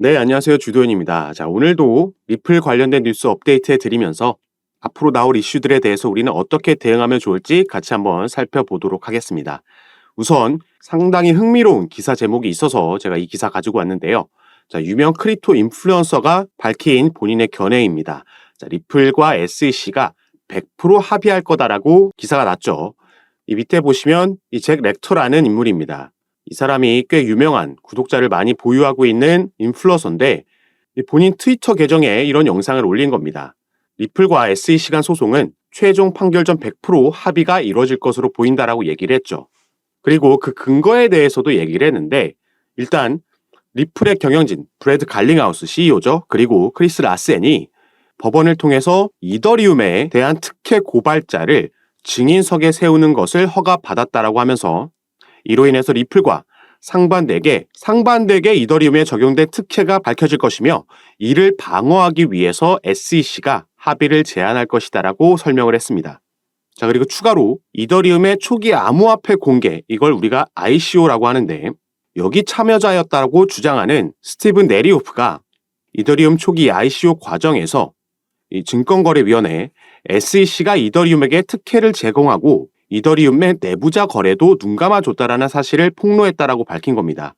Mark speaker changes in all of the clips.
Speaker 1: 네, 안녕하세요. 주도현입니다. 자, 오늘도 리플 관련된 뉴스 업데이트해 드리면서 앞으로 나올 이슈들에 대해서 우리는 어떻게 대응하면 좋을지 같이 한번 살펴보도록 하겠습니다. 우선 상당히 흥미로운 기사 제목이 있어서 제가 이 기사 가지고 왔는데요. 자, 유명 크립토 인플루언서가 밝힌 본인의 견해입니다. 자, 리플과 SEC가 100% 합의할 거다라고 기사가 났죠. 이 밑에 보시면 이 잭 렉터라는 인물입니다. 이 사람이 꽤 유명한 구독자를 많이 보유하고 있는 인플루언서인데 본인 트위터 계정에 이런 영상을 올린 겁니다. 리플과 SEC 간 소송은 최종 판결 전 100% 합의가 이루어질 것으로 보인다라고 얘기를 했죠. 그리고 그 근거에 대해서도 얘기를 했는데 일단 리플의 경영진 브래드 갈링하우스 CEO죠. 그리고 크리스 라센이 법원을 통해서 이더리움에 대한 특혜 고발자를 증인석에 세우는 것을 허가받았다라고 하면서 이로 인해서 리플과 상반되게 이더리움에 적용된 특혜가 밝혀질 것이며 이를 방어하기 위해서 SEC가 합의를 제안할 것이다라고 설명을 했습니다. 자, 그리고 추가로 이더리움의 초기 암호화폐 공개, 이걸 우리가 ICO라고 하는데 여기 참여자였다고 주장하는 스티븐 네리오프가 이더리움 초기 ICO 과정에서 이 증권거래위원회 SEC가 이더리움에게 특혜를 제공하고 이더리움의 내부자 거래도 눈감아줬다라는 사실을 폭로했다라고 밝힌 겁니다.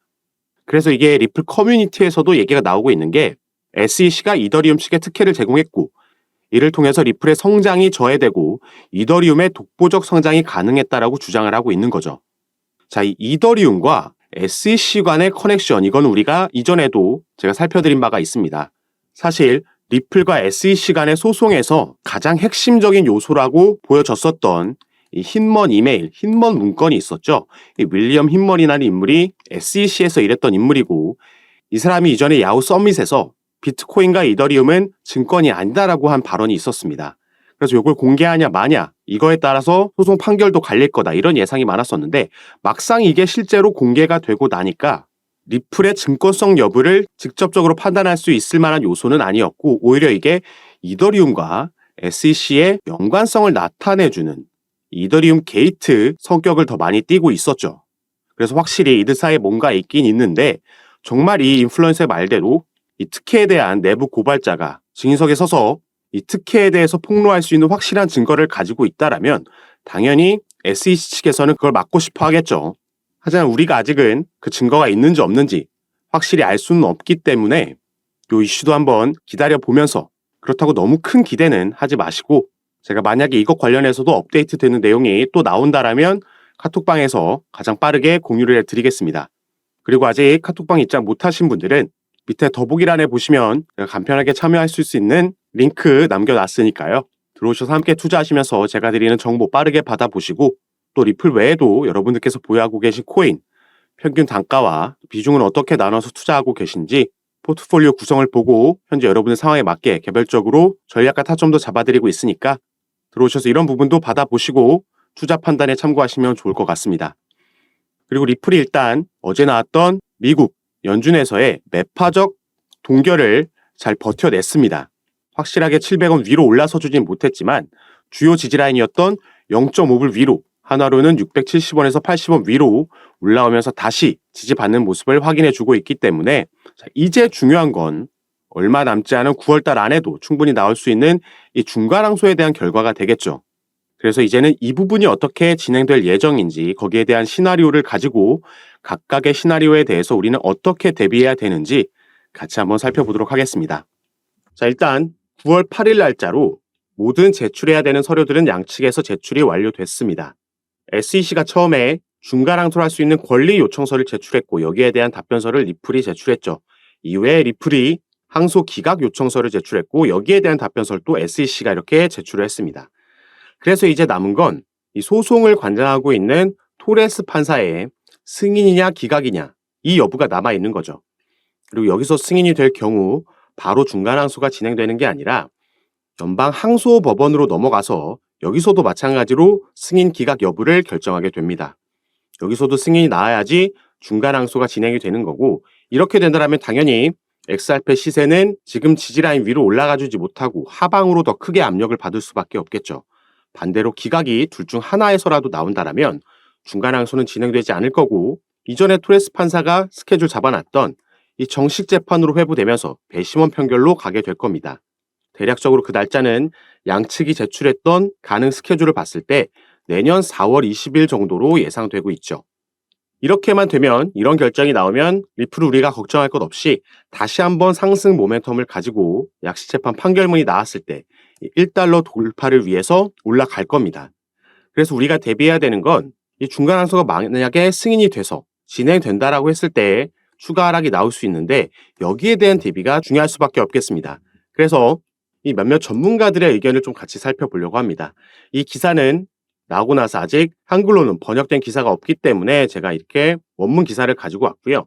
Speaker 1: 그래서 이게 리플 커뮤니티에서도 얘기가 나오고 있는 게 SEC가 이더리움 측에 특혜를 제공했고 이를 통해서 리플의 성장이 저해되고 이더리움의 독보적 성장이 가능했다라고 주장을 하고 있는 거죠. 자, 이 이더리움과 SEC 간의 커넥션, 이건 우리가 이전에도 제가 살펴드린 바가 있습니다. 사실 리플과 SEC 간의 소송에서 가장 핵심적인 요소라고 보여졌었던 이 힌먼 이메일, 힌먼 문건이 있었죠. 이 윌리엄 힌먼이라는 인물이 SEC에서 일했던 인물이고 이 사람이 이전에 야후 서밋에서 비트코인과 이더리움은 증권이 아니다라고 한 발언이 있었습니다. 그래서 이걸 공개하냐 마냐 이거에 따라서 소송 판결도 갈릴 거다 이런 예상이 많았었는데 막상 이게 실제로 공개가 되고 나니까 리플의 증권성 여부를 직접적으로 판단할 수 있을 만한 요소는 아니었고 오히려 이게 이더리움과 SEC의 연관성을 나타내주는 이더리움 게이트 성격을 더 많이 띠고 있었죠. 그래서 확실히 이들 사이에 뭔가 있긴 있는데 정말 이 인플루언서의 말대로 이 특혜에 대한 내부 고발자가 증인석에 서서 이 특혜에 대해서 폭로할 수 있는 확실한 증거를 가지고 있다라면 당연히 SEC 측에서는 그걸 막고 싶어 하겠죠. 하지만 우리가 아직은 그 증거가 있는지 없는지 확실히 알 수는 없기 때문에 이 이슈도 한번 기다려보면서 그렇다고 너무 큰 기대는 하지 마시고 제가 만약에 이것 관련해서도 업데이트 되는 내용이 또 나온다라면 카톡방에서 가장 빠르게 공유를 해드리겠습니다. 그리고 아직 카톡방 입장 못하신 분들은 밑에 더보기란에 보시면 간편하게 참여할 수 있는 링크 남겨놨으니까요. 들어오셔서 함께 투자하시면서 제가 드리는 정보 빠르게 받아보시고 또 리플 외에도 여러분들께서 보유하고 계신 코인, 평균 단가와 비중은 어떻게 나눠서 투자하고 계신지 포트폴리오 구성을 보고 현재 여러분의 상황에 맞게 개별적으로 전략과 타점도 잡아드리고 있으니까 들어오셔서 이런 부분도 받아보시고 투자 판단에 참고하시면 좋을 것 같습니다. 그리고 리플이 일단 어제 나왔던 미국 연준에서의 매파적 동결을 잘 버텨냈습니다. 확실하게 700원 위로 올라서주진 못했지만 주요 지지라인이었던 0.5불 위로 한화로는 670원에서 80원 위로 올라오면서 다시 지지받는 모습을 확인해주고 있기 때문에 이제 중요한 건 얼마 남지 않은 9월달 안에도 충분히 나올 수 있는 이 중간항소에 대한 결과가 되겠죠. 그래서 이제는 이 부분이 어떻게 진행될 예정인지 거기에 대한 시나리오를 가지고 각각의 시나리오에 대해서 우리는 어떻게 대비해야 되는지 같이 한번 살펴보도록 하겠습니다. 자, 일단 9월 8일 날짜로 모든 제출해야 되는 서류들은 양측에서 제출이 완료됐습니다. SEC가 처음에 중간항소를 할 수 있는 권리 요청서를 제출했고 여기에 대한 답변서를 리플이 제출했죠. 이후에 리플이 항소 기각 요청서를 제출했고 여기에 대한 답변서를 또 SEC가 이렇게 제출을 했습니다. 그래서 이제 남은 건 이 소송을 관장하고 있는 토레스 판사의 승인이냐 기각이냐 이 여부가 남아있는 거죠. 그리고 여기서 승인이 될 경우 바로 중간항소가 진행되는 게 아니라 연방항소법원으로 넘어가서 여기서도 마찬가지로 승인 기각 여부를 결정하게 됩니다. 여기서도 승인이 나와야지 중간항소가 진행이 되는 거고 이렇게 된다면 당연히 XRP 시세는 지금 지지라인 위로 올라가주지 못하고 하방으로 더 크게 압력을 받을 수밖에 없겠죠. 반대로 기각이 둘 중 하나에서라도 나온다면 중간항소는 진행되지 않을 거고 이전에 토레스 판사가 스케줄 잡아놨던 이 정식 재판으로 회부되면서 배심원 판결로 가게 될 겁니다. 대략적으로 그 날짜는 양측이 제출했던 가능 스케줄을 봤을 때 내년 4월 20일 정도로 예상되고 있죠. 이렇게만 되면, 이런 결정이 나오면 리플을 우리가 걱정할 것 없이 다시 한번 상승 모멘텀을 가지고 약식재판 판결문이 나왔을 때 1달러 돌파를 위해서 올라갈 겁니다. 그래서 우리가 대비해야 되는 건 이 중간 항소가 만약에 승인이 돼서 진행된다라고 했을 때 추가 하락이 나올 수 있는데, 여기에 대한 대비가 중요할 수밖에 없겠습니다. 그래서 이 몇몇 전문가들의 의견을 좀 같이 살펴보려고 합니다. 이 기사는 나오고 나서 아직 한글로는 번역된 기사가 없기 때문에 제가 이렇게 원문 기사를 가지고 왔고요.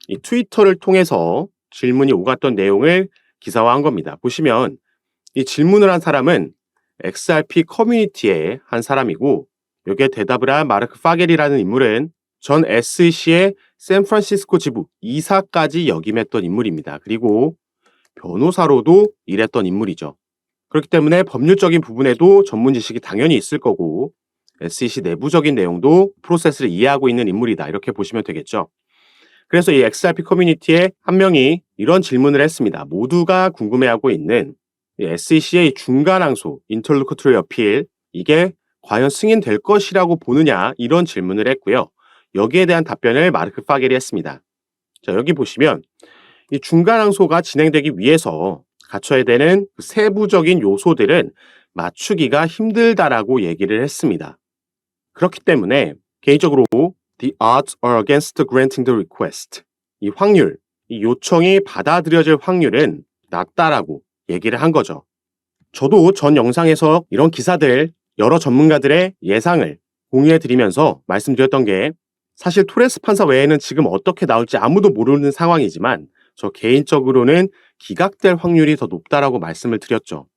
Speaker 1: 이 트위터를 통해서 질문이 오갔던 내용을 기사화한 겁니다. 보시면 이 질문을 한 사람은 XRP 커뮤니티의 한 사람이고, 여기에 대답을 한 마르크 파겔이라는 인물은 전 SEC의 샌프란시스코 지부 이사까지 역임했던 인물입니다. 그리고 변호사로도 일했던 인물이죠. 그렇기 때문에 법률적인 부분에도 전문 지식이 당연히 있을 거고, SEC 내부적인 내용도 프로세스를 이해하고 있는 인물이다, 이렇게 보시면 되겠죠. 그래서 이 XRP 커뮤니티의 한 명이 이런 질문을 했습니다. 모두가 궁금해하고 있는 SEC의 중간 항소, 인터로큐터리 어필, 이게 과연 승인될 것이라고 보느냐, 이런 질문을 했고요. 여기에 대한 답변을 마르크 파겔이 했습니다. 자, 여기 보시면 이 중간 항소가 진행되기 위해서 갖춰야 되는 세부적인 요소들은 맞추기가 힘들다라고 얘기를 했습니다. 그렇기 때문에 개인적으로 the odds are against granting the request, 이 확률, 이 요청이 받아들여질 확률은 낮다라고 얘기를 한 거죠. 저도 전 영상에서 이런 기사들, 여러 전문가들의 예상을 공유해 드리면서 말씀드렸던 게, 사실 토레스 판사 외에는 지금 어떻게 나올지 아무도 모르는 상황이지만 저 개인적으로는 기각될 확률이 더 높다라고 말씀을 드렸죠.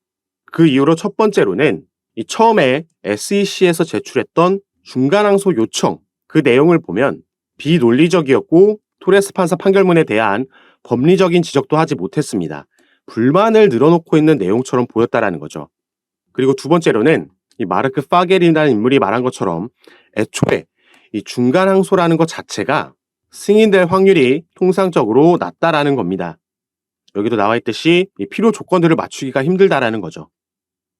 Speaker 1: 그 이유로 첫 번째로는 이 처음에 SEC에서 제출했던 중간항소 요청, 그 내용을 보면 비논리적이었고 토레스 판사 판결문에 대한 법리적인 지적도 하지 못했습니다. 불만을 늘어놓고 있는 내용처럼 보였다라는 거죠. 그리고 두 번째로는 이 마르크 파겔이라는 인물이 말한 것처럼 애초에 이 중간항소라는 것 자체가 승인될 확률이 통상적으로 낮다라는 겁니다. 여기도 나와 있듯이 이 필요 조건들을 맞추기가 힘들다라는 거죠.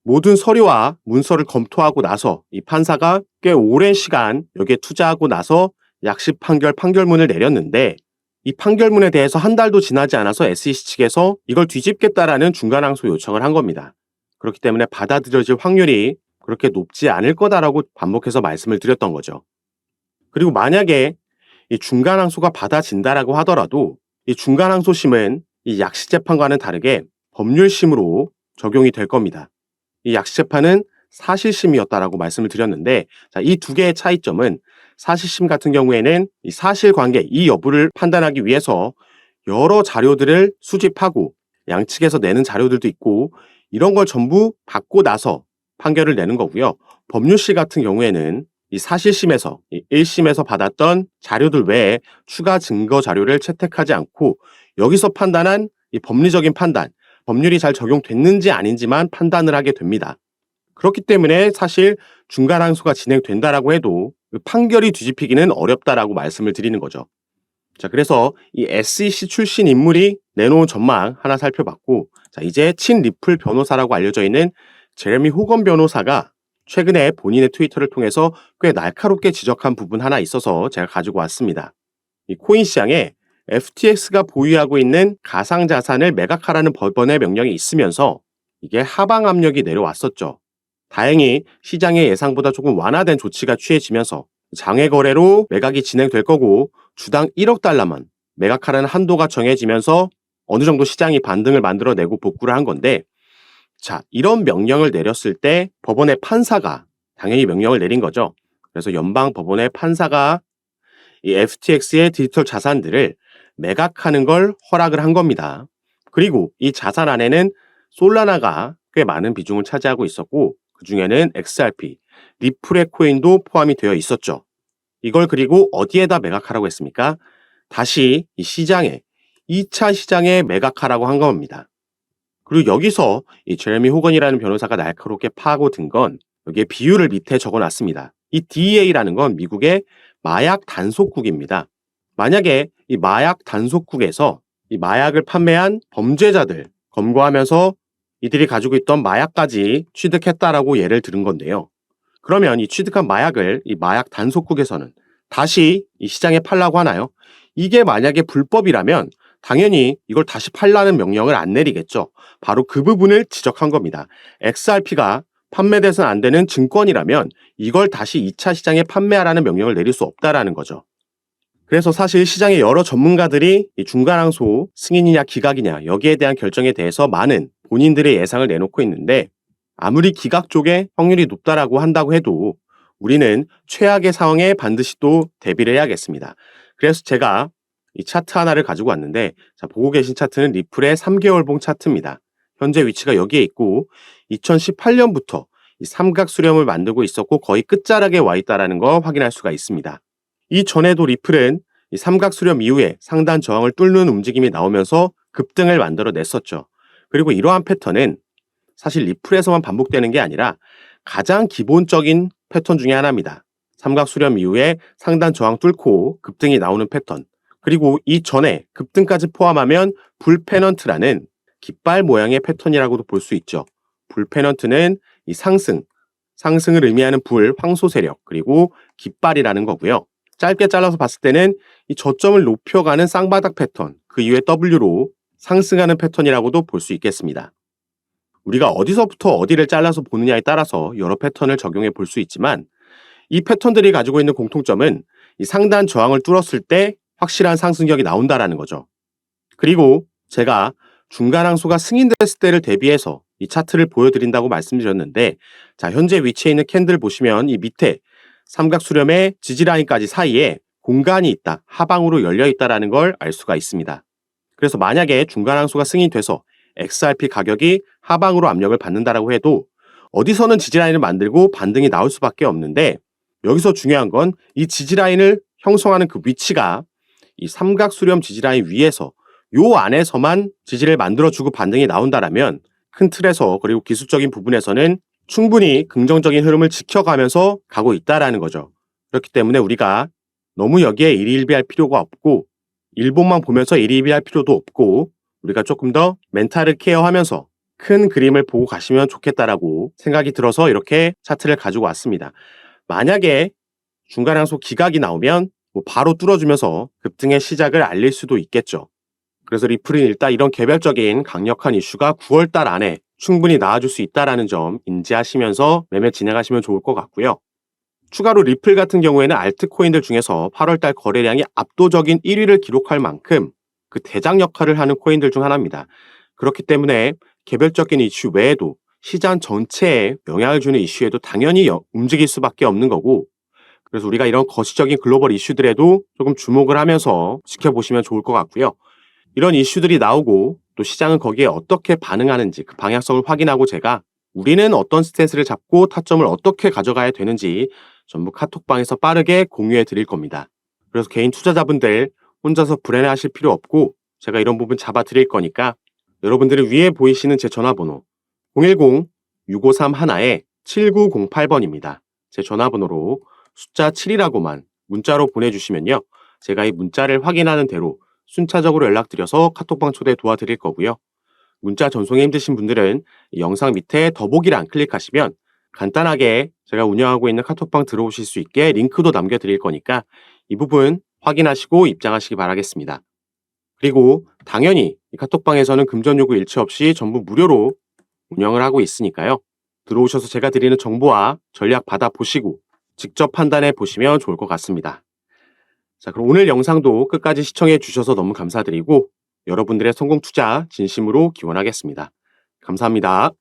Speaker 1: 모든 서류와 문서를 검토하고 나서 이 판사가 꽤 오랜 시간 여기에 투자하고 나서 약식 판결문을 내렸는데, 이 판결문에 대해서 한 달도 지나지 않아서 SEC 측에서 이걸 뒤집겠다라는 중간항소 요청을 한 겁니다. 그렇기 때문에 받아들여질 확률이 그렇게 높지 않을 거다라고 반복해서 말씀을 드렸던 거죠. 그리고 만약에 이 중간항소가 받아진다라고 하더라도 이 중간항소심은 이 약식재판과는 다르게 법률심으로 적용이 될 겁니다. 이 약식재판은 사실심이었다라고 말씀을 드렸는데, 이 두 개의 차이점은, 사실심 같은 경우에는 이 사실관계, 이 여부를 판단하기 위해서 여러 자료들을 수집하고 양측에서 내는 자료들도 있고, 이런 걸 전부 받고 나서 판결을 내는 거고요. 법률시 같은 경우에는 이 사실심에서, 이 1심에서 받았던 자료들 외에 추가 증거 자료를 채택하지 않고 여기서 판단한 이 법리적인 판단, 법률이 잘 적용됐는지 아닌지만 판단을 하게 됩니다. 그렇기 때문에 사실 중간항소가 진행된다라고 해도 판결이 뒤집히기는 어렵다라고 말씀을 드리는 거죠. 자, 그래서 이 SEC 출신 인물이 내놓은 전망 하나 살펴봤고, 자, 이제 친 리플 변호사라고 알려져 있는 제레미 호건 변호사가 최근에 본인의 트위터를 통해서 꽤 날카롭게 지적한 부분 하나 있어서 제가 가지고 왔습니다. 이 코인 시장에 FTX가 보유하고 있는 가상자산을 매각하라는 법원의 명령이 있으면서 이게 하방 압력이 내려왔었죠. 다행히 시장의 예상보다 조금 완화된 조치가 취해지면서 장외 거래로 매각이 진행될 거고, 주당 1억 달러만 매각하라는 한도가 정해지면서 어느 정도 시장이 반등을 만들어내고 복구를 한 건데, 자, 이런 명령을 내렸을 때 법원의 판사가 당연히 명령을 내린 거죠. 그래서 연방 법원의 판사가 이 FTX의 디지털 자산들을 매각하는 걸 허락을 한 겁니다. 그리고 이 자산 안에는 솔라나가 꽤 많은 비중을 차지하고 있었고, 그 중에는 XRP, 리플의 코인도 포함이 되어 있었죠. 이걸 그리고 어디에다 매각하라고 했습니까? 다시 이 시장에, 2차 시장에 매각하라고 한 겁니다. 그리고 여기서 이 제레미 호건이라는 변호사가 날카롭게 파고든 건 여기에 비율을 밑에 적어놨습니다. 이 DEA라는 건 미국의 마약 단속국입니다. 만약에 이 마약 단속국에서 이 마약을 판매한 범죄자들 검거하면서 이들이 가지고 있던 마약까지 취득했다라고 예를 들은 건데요. 그러면 이 취득한 마약을 이 마약 단속국에서는 다시 이 시장에 팔라고 하나요? 이게 만약에 불법이라면 당연히 이걸 다시 팔라는 명령을 안 내리겠죠. 바로 그 부분을 지적한 겁니다. XRP가 판매돼서는 안 되는 증권이라면 이걸 다시 2차 시장에 판매하라는 명령을 내릴 수 없다라는 거죠. 그래서 사실 시장의 여러 전문가들이 이 중간항소 승인이냐 기각이냐 여기에 대한 결정에 대해서 많은 본인들의 예상을 내놓고 있는데 아무리 기각 쪽에 확률이 높다라고 한다고 해도 우리는 최악의 상황에 반드시 또 대비를 해야겠습니다. 그래서 제가 이 차트 하나를 가지고 왔는데 자, 보고 계신 차트는 리플의 3개월봉 차트입니다. 현재 위치가 여기에 있고 2018년부터 이 삼각 수렴을 만들고 있었고 거의 끝자락에 와 있다는 거 확인할 수가 있습니다. 이전에도 리플은 이 삼각 수렴 이후에 상단 저항을 뚫는 움직임이 나오면서 급등을 만들어냈었죠. 그리고 이러한 패턴은 사실 리플에서만 반복되는 게 아니라 가장 기본적인 패턴 중에 하나입니다. 삼각 수렴 이후에 상단 저항 뚫고 급등이 나오는 패턴. 그리고 이전에 급등까지 포함하면 불페넌트라는 깃발 모양의 패턴이라고도 볼 수 있죠. 불페넌트는 이 상승을 의미하는 불, 황소 세력, 그리고 깃발이라는 거고요. 짧게 잘라서 봤을 때는 이 저점을 높여가는 쌍바닥 패턴, 그 이후에 W로 상승하는 패턴이라고도 볼 수 있겠습니다. 우리가 어디서부터 어디를 잘라서 보느냐에 따라서 여러 패턴을 적용해 볼 수 있지만 이 패턴들이 가지고 있는 공통점은 이 상단 저항을 뚫었을 때 확실한 상승력이 나온다라는 거죠. 그리고 제가 중간항소가 승인됐을 때를 대비해서 이 차트를 보여드린다고 말씀드렸는데 자, 현재 위치해 있는 캔들 보시면 이 밑에 삼각 수렴의 지지라인까지 사이에 공간이 있다, 하방으로 열려 있다는 걸 알 수가 있습니다. 그래서 만약에 중간항소가 승인돼서 XRP 가격이 하방으로 압력을 받는다라고 해도 어디서는 지지라인을 만들고 반등이 나올 수밖에 없는데 여기서 중요한 건 이 지지라인을 형성하는 그 위치가 이 삼각 수렴 지지라인 위에서 요 안에서만 지지를 만들어주고 반등이 나온다라면 큰 틀에서 그리고 기술적인 부분에서는 충분히 긍정적인 흐름을 지켜가면서 가고 있다라는 거죠. 그렇기 때문에 우리가 너무 여기에 일희일비할 필요가 없고 일봉만 보면서 일희일비할 필요도 없고 우리가 조금 더 멘탈을 케어하면서 큰 그림을 보고 가시면 좋겠다라고 생각이 들어서 이렇게 차트를 가지고 왔습니다. 만약에 중간항소 기각이 나오면 바로 뚫어주면서 급등의 시작을 알릴 수도 있겠죠. 그래서 리플은 일단 이런 개별적인 강력한 이슈가 9월달 안에 충분히 나와줄 수 있다는 점 인지하시면서 매매 진행하시면 좋을 것 같고요. 추가로 리플 같은 경우에는 알트코인들 중에서 8월달 거래량이 압도적인 1위를 기록할 만큼 그 대장 역할을 하는 코인들 중 하나입니다. 그렇기 때문에 개별적인 이슈 외에도 시장 전체에 영향을 주는 이슈에도 당연히 움직일 수밖에 없는 거고 그래서 우리가 이런 거시적인 글로벌 이슈들에도 조금 주목을 하면서 지켜보시면 좋을 것 같고요. 이런 이슈들이 나오고 또 시장은 거기에 어떻게 반응하는지 그 방향성을 확인하고 제가 우리는 어떤 스탠스를 잡고 타점을 어떻게 가져가야 되는지 전부 카톡방에서 빠르게 공유해 드릴 겁니다. 그래서 개인 투자자분들 혼자서 불안해하실 필요 없고 제가 이런 부분 잡아 드릴 거니까 여러분들이 위에 보이시는 제 전화번호 010-6531-7908번입니다. 제 전화번호로 숫자 7이라고만 문자로 보내주시면요. 제가 이 문자를 확인하는 대로 순차적으로 연락드려서 카톡방 초대 도와드릴 거고요. 문자 전송에 힘드신 분들은 영상 밑에 더보기란 클릭하시면 간단하게 제가 운영하고 있는 카톡방 들어오실 수 있게 링크도 남겨드릴 거니까 이 부분 확인하시고 입장하시기 바라겠습니다. 그리고 당연히 이 카톡방에서는 금전 요구 일체 없이 전부 무료로 운영을 하고 있으니까요. 들어오셔서 제가 드리는 정보와 전략 받아보시고 직접 판단해 보시면 좋을 것 같습니다. 자, 그럼 오늘 영상도 끝까지 시청해 주셔서 너무 감사드리고 여러분들의 성공 투자 진심으로 기원하겠습니다. 감사합니다.